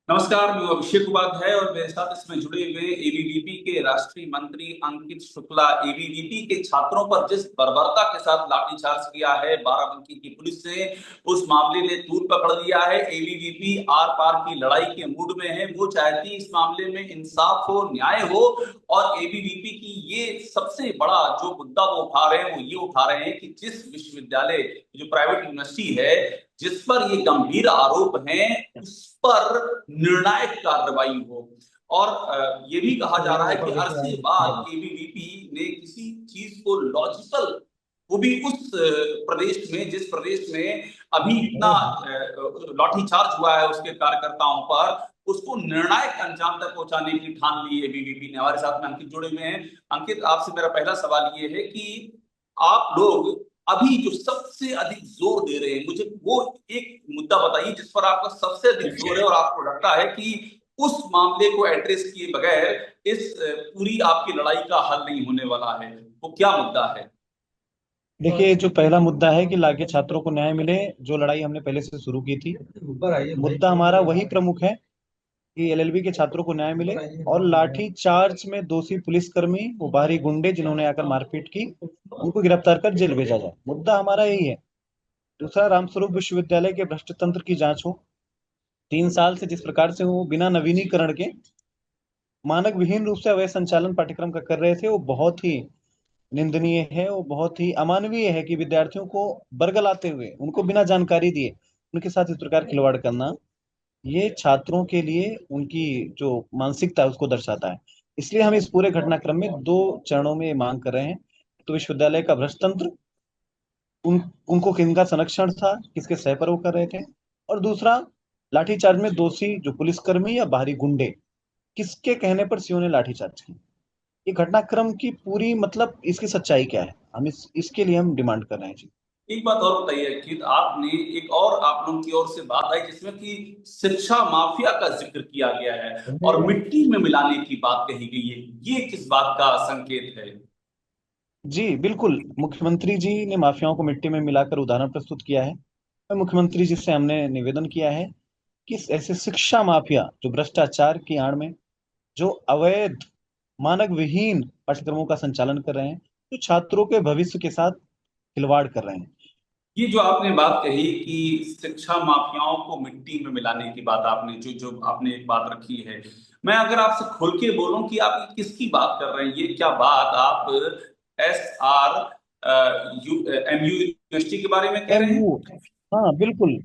नमस्कार, मैं अभिषेक उपाध्याय और मेरे साथ इसमें जुड़े हुए एबीवीपी के राष्ट्रीय मंत्री अंकित शुक्ला। एबीवीपी के छात्रों पर जिस बर्बरता के साथ लाठीचार्ज किया है बाराबंकी की पुलिस ने, उस मामले ने तूल पकड़ लिया है। एबीवीपी आर पार की लड़ाई के मूड में है। वो चाहती इस मामले में इंसाफ हो, न्याय हो। और एबीवीपी की ये सबसे बड़ा जो मुद्दा वो उठा रहे हैं वो ये उठा रहे हैं कि जिस विश्वविद्यालय, जो प्राइवेट यूनिवर्सिटी है, जिस पर ये गंभीर आरोप हैं, उस पर निर्णायक कार्रवाई हो। और ये भी कहा जा रहा है कि अरसे बाद एबीवीपी ने किसी चीज को लॉजिकल, वो भी उस प्रदेश में, जिस प्रदेश में अभी इतना लाठीचार्ज हुआ है उसके कार्यकर्ताओं पर, उसको निर्णायक अंजाम तक पहुंचाने की ठान ली एबीवीपी ने। हमारे साथ में अंकित जुड़े हुए हैं। अंकित, आपसे मेरा पहला सवाल ये है कि आप लोग अभी जो सबसे अधिक जोर दे रहे हैं, मुझे वो एक मुद्दा बताइए जिस पर आपका सबसे अधिक जोर है और आपको लगता है कि उस मामले को एड्रेस किए बगैर इस पूरी आपकी लड़ाई का हल नहीं होने वाला है। वो क्या मुद्दा है? देखिए, जो पहला मुद्दा है कि लाके छात्रों को न्याय मिले। जो लड़ाई हमने पहले से शुरू की थी, मुद्दा हमारा वही प्रमुख है कि एलएलबी के छात्रों को न्याय मिले। और लाठी चार्ज में दोषी पुलिसकर्मी, वो बाहरी गुंडे जिन्होंने आकर मारपीट की, उनको गिरफ्तार कर जेल भेजा जाए। मुद्दा हमारा यही है। दूसरा, रामस्वरूप विश्वविद्यालय के भ्रष्ट तंत्र की जांच हो। 3 साल से जिस प्रकार से वो बिना नवीनीकरण के मानक विहीन रूप से अवैध संचालन पाठ्यक्रम का कर रहे थे, वो बहुत ही निंदनीय है। वो बहुत ही अमानवीय है कि विद्यार्थियों को बरगलाते हुए, उनको बिना जानकारी दिए उनके साथ इस प्रकार खिलवाड़ करना, ये छात्रों के लिए उनकी जो मानसिकता है उसको दर्शाता है। इसलिए हम इस पूरे घटनाक्रम में 2 चरणों में मांग कर रहे हैं। तो विश्वविद्यालय का भ्रष्ट तंत्र, उनको किनका संरक्षण था, किसके सह पर वो कर रहे थे। और दूसरा, लाठीचार्ज में दोषी जो पुलिसकर्मी या बाहरी गुंडे, किसके कहने पर सीओ ने लाठीचार्ज की। ये घटनाक्रम की पूरी मतलब इसकी सच्चाई क्या है, हम इसके लिए हम डिमांड कर रहे हैं जी। एक बात और बताइए कि आपने एक और आप लोगों की ओर से बात आई जिसमें कि शिक्षा माफिया का जिक्र किया गया है और मिट्टी में मिलाने की बात कही गई है। ये किस बात का संकेत है? जी बिल्कुल, मुख्यमंत्री जी ने माफियाओं को मिट्टी में मिलाकर उदाहरण प्रस्तुत किया है। और मुख्यमंत्री जी से हमने निवेदन किया है कि ऐसे शिक्षा माफिया जो भ्रष्टाचार की आड़ में, जो अवैध मानक विहीन पाठ्यक्रमों का संचालन कर रहे हैं, जो छात्रों के भविष्य के साथ खिलवाड़ कर रहे हैं। ये जो आपने बात कही कि शिक्षा माफियाओं को मिट्टी में मिलाने की बात, आपने जो जो आपने एक बात रखी है, मैं अगर आपसे खुल के बोलूं कि आप ये किसकी बात कर रहे हैं, ये क्या बात आप एस आर एमयू यूनिवर्सिटी के बारे में कह रहे एमयू, हैं? हाँ बिल्कुल।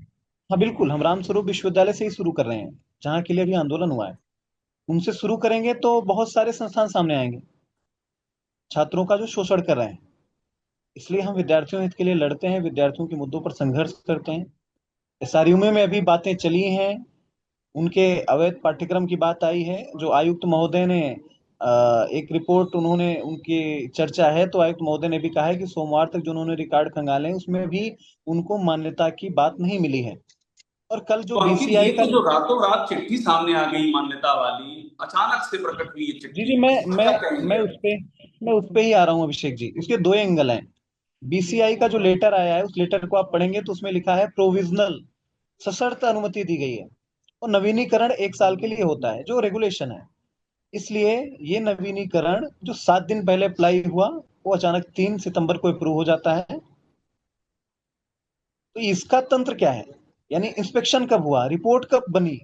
हाँ बिल्कुल, हम रामस्वरूप विश्वविद्यालय से ही शुरू कर रहे हैं, जहाँ के लिए अभी आंदोलन हुआ है। उनसे शुरू करेंगे तो बहुत सारे संस्थान सामने आएंगे छात्रों का जो शोषण कर रहे हैं। इसलिए हम विद्यार्थियों हित के लिए लड़ते हैं, विद्यार्थियों के मुद्दों पर संघर्ष करते हैं। एसआरयू में अभी बातें चली हैं, उनके अवैध पाठ्यक्रम की बात आई है। जो आयुक्त महोदय ने एक रिपोर्ट, उन्होंने उनकी चर्चा है, तो आयुक्त महोदय ने भी कहा है कि सोमवार तक जो उन्होंने रिकॉर्ड खंगाले हैं उसमें भी उनको मान्यता की बात नहीं मिली है। और कल जो तो अंकित, बीसीआई ये का, तो जो रातों रात चिट्ठी सामने आ गई मान्यता वाली, अचानक से प्रकट हुई ये जी चिट्ठी, जी, इस पर मैं क्या कहेंगे? मैं उस पे ही आ रहा हूँ अभिषेक जी। इसके 2 एंगल हैं। बीसीआई का जो लेटर आया है, उस लेटर को आप पढ़ेंगे तो उसमें लिखा है प्रोविजनल, सशर्त अनुमति दी गई है। और नवीनीकरण 1 साल के लिए होता है जो रेगुलेशन है। इसलिए ये नवीनीकरण जो 7 दिन पहले अप्लाई हुआ, वो अचानक 3 सितंबर को अप्रूव हो जाता है। तो इसका तंत्र क्या है, यानी इंस्पेक्शन कब हुआ, रिपोर्ट कब बनी।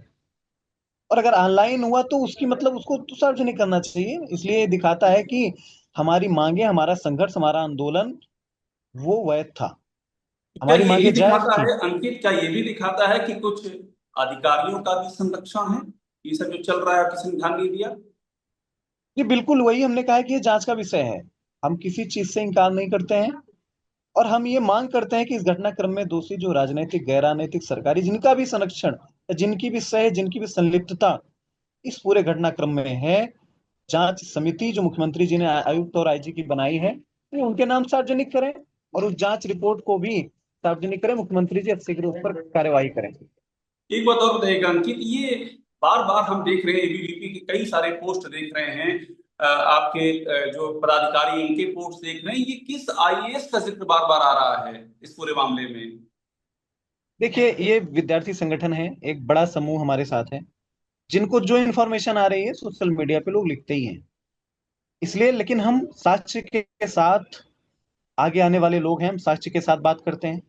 और अगर ऑनलाइन हुआ तो उसकी मतलब उसको तो सार्वजनिक करना चाहिए। इसलिए ये दिखाता है कि हमारी मांगे, हमारा संघर्ष, हमारा आंदोलन वो वैध था, क्या हमारी ये भी मांगे जायज दिखाता थी। है अंकित, क्या ये भी दिखाता है कि कुछ अधिकारियों का भी संरक्षण है? ये सब जो चल रहा है किसी ने ध्यान नहीं दिया? ये बिल्कुल वही हमने कहा है कि ये जांच का विषय है। हम किसी चीज से इंकार नहीं करते हैं। और हम ये मांग करते हैं कि इस घटनाक्रम में दोषी जो राजनीतिक, गैर राजनीतिक, सरकारी, जिनका भी संरक्षण, जिनकी भी सह, जिनकी भी संलिप्तता इस पूरे घटनाक्रम में है, जांच समिति जो मुख्यमंत्री जी ने आयुक्त और आईजी की बनाई है, वो उनके नाम सार्वजनिक करें। और उस जांच रिपोर्ट को भी सार्वजनिक करें। मुख्यमंत्री जी शीघ्र उस पर कार्यवाही करें। एक बात और बताइएगा अंकित, ये बार बार हम देख रहे हैं एबीवीपी के कई सारे पोस्ट देख रहे हैं, आपके जो पदाधिकारी हैं, उनके पोस्ट देख रहे हैं, ये किस आईएएस का जिक्र बार बार आ रहा है इस पूरे मामले में? देखिए, ये विद्यार्थी संगठन है, एक बड़ा समूह हमारे साथ है। जिनको जो इन्फॉर्मेशन आ रही है सोशल मीडिया पे लोग लिखते ही हैं। इसलिए लेकिन हम साक्ष्य के साथ, आगे आने वाले लोग हैं, हम साक्ष्य के साथ बात करते हैं।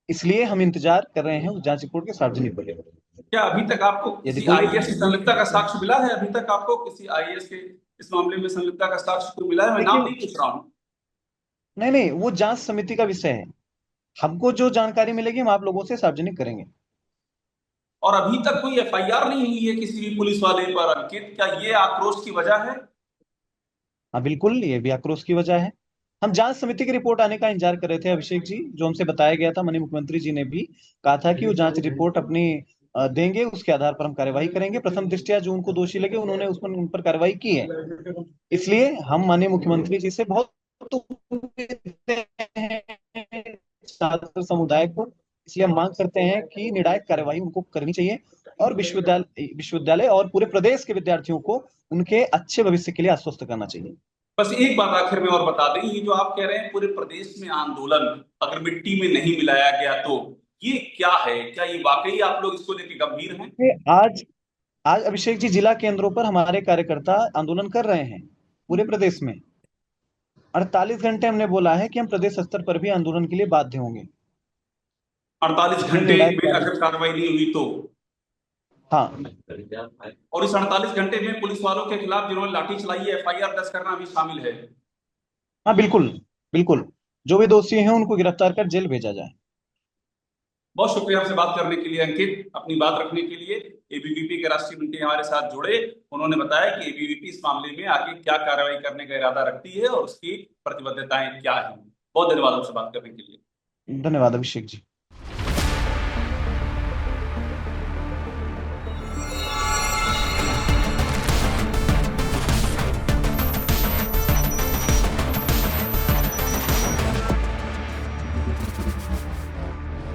इसलिए हम इंतजार कर रहे हैं उस जांच रिपोर्ट के सार्वजनिक होने का। क्या अभी तक आपको यदि किसी कोई, आईएएस की संलिप्तता का साक्ष्य मिला है? अभी तक आपको किसी आईएएस के इस मामले में संलिप्तता का साक्ष्य कोई मिला है? मैं नाम देखिए, नहीं पूछ रहा हूँ। नहीं नहीं, वो जांच समिति का विषय है। हमको जो जानकारी मिलेगी हम आप लोगों से सार्वजनिक करेंगे। और अभी तक कोई एफआईआर नहीं हुई है किसी भी पुलिस वाले पर अंकित, क्या ये आक्रोश की वजह है? हाँ बिल्कुल, ये भी आक्रोश की वजह है। हम जांच समिति की रिपोर्ट आने का इंतजार कर रहे थे अभिषेक जी। जो हमसे बताया गया था, माननीय मुख्यमंत्री जी ने भी कहा था कि वो जांच रिपोर्ट अपनी देंगे, उसके आधार पर हम कार्यवाही करेंगे। प्रथम दृष्टया जो उनको दोषी लगे उन्होंने उन पर कार्रवाई की है। इसलिए हम माननीय मुख्यमंत्री जी से बहुत उम्मीदें हैं छात्र समुदाय को। इसलिए हम मांग करते हैं कि निर्णायक कार्यवाही उनको करनी चाहिए और विश्वविद्यालय और पूरे प्रदेश के विद्यार्थियों को उनके अच्छे भविष्य के लिए आश्वस्त करना चाहिए। बस एक बात आखिर में और बता दें, ये जो आप कह रहे हैं पूरे प्रदेश में आंदोलन अगर मिट्टी में नहीं मिलाया गया तो ये क्या है? क्या ये वाकई आप लोग इसको लेकर गंभीर हैं? आज आज अभिषेक जी, जिला केंद्रों पर हमारे कार्यकर्ता आंदोलन कर रहे हैं पूरे प्रदेश में। 48 घंटे हमने बोला है कि हम प्रदेश स्तर पर भी आंदोलन के लिए बाध्य होंगे। 48 इसलिए घंटे निर्णायक में अगर कार्रवाई नहीं हुई तो? हाँ और इस 48 घंटे में पुलिस वालों के खिलाफ जिन्होंने लाठी चलाई है एफआईआर दर्ज करना भी शामिल है? हाँ बिल्कुल, बिल्कुल। जो भी दोषी हैं उनको गिरफ्तार कर जेल भेजा जाए। बहुत शुक्रिया आपसे बात करने के लिए अंकित, अपनी बात रखने के लिए। एबीवीपी के राष्ट्रीय मंत्री हमारे साथ जुड़े। उन्होंने बताया कि एबीवीपी इस मामले में आगे क्या कार्रवाई करने का इरादा रखती है और उसकी प्रतिबद्धताएं क्या हैं। बहुत धन्यवाद आपसे बात करने के लिए। धन्यवाद अभिषेक जी।